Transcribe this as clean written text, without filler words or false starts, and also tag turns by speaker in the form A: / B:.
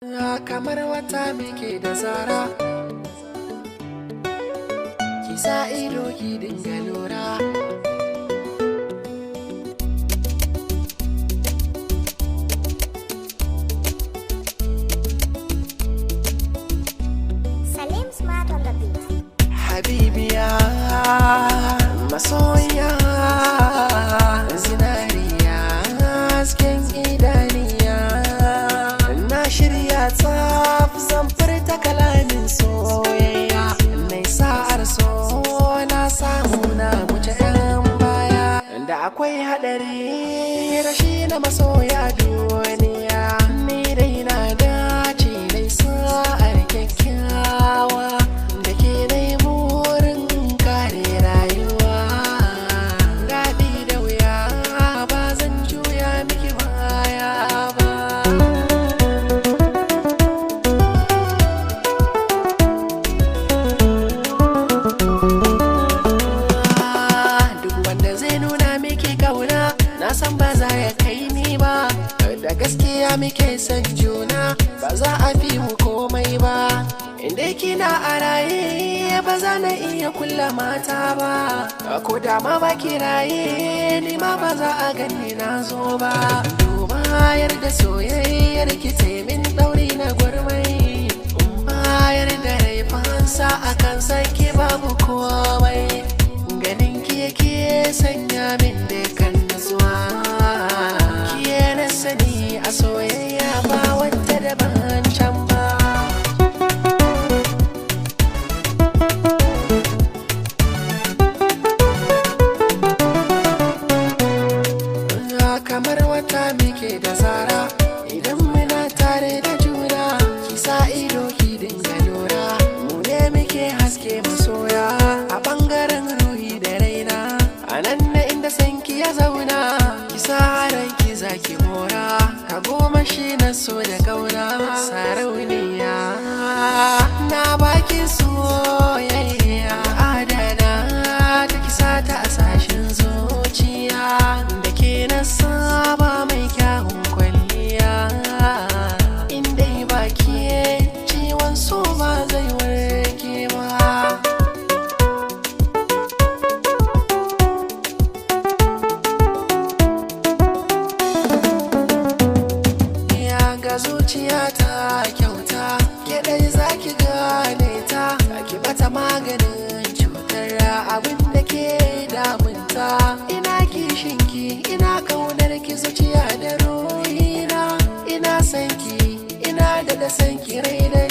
A: Kamar wata muke da zara, ki sa ido ki dinga lura.
B: Salim Smart on the beat.
A: Habibiya, masoya, zinariya, hasken idaniya. Na shirya tsaf zan furta kalamin soyayya. Nai sa'ar so na samu na wuce 'yan baya. Da akwai haɗari rashi na masoya duniya. Ni dai na dace nai sa'ar kyakkyawa. Da ke nai burin kare rayuwa. Daɗi da wuya ba zan juya miki baya ba. Na san ba za ya kai ni ba, da gaskiya muke son juna, ba za a fi mu komai ba. Inda kina a raye ba za na iya kulla mata ba, ko da ma ba ki raye ni ma ba za a ganni na zo ba. Duba yarda soyayyar ki min ɗauri na gwarmai, bayar da raifansa a kan sanki babu komai. Ganin ki yake sanya min da kan zuwa kiye na sani a soyayya ba wanda daban can ba. Kamar wata muke da zara, idan muna tare da juna, ki sa ido ki dinga lura. Mu ne muke haske masoya a ɓangaren ruhi da raina, a nan na inda sanki ya zauna. Ki sa ranki zaki mora, ka goma shi na so da kauna. Sarauniya na baki soyayya, adana ta kisa ta a sashin zuciya. Da ke na saba mai kyawun kwalliya, inda ba ki ciwon so ba zai warke ba. Ga zuciya ta kyauta, ke dai zaki gane ta, ki bata maganin cutar abin da ke damunta. Ina kishinki, ina kaunar ki zuciya da ruhina, ina sanki, ina da sanki rai da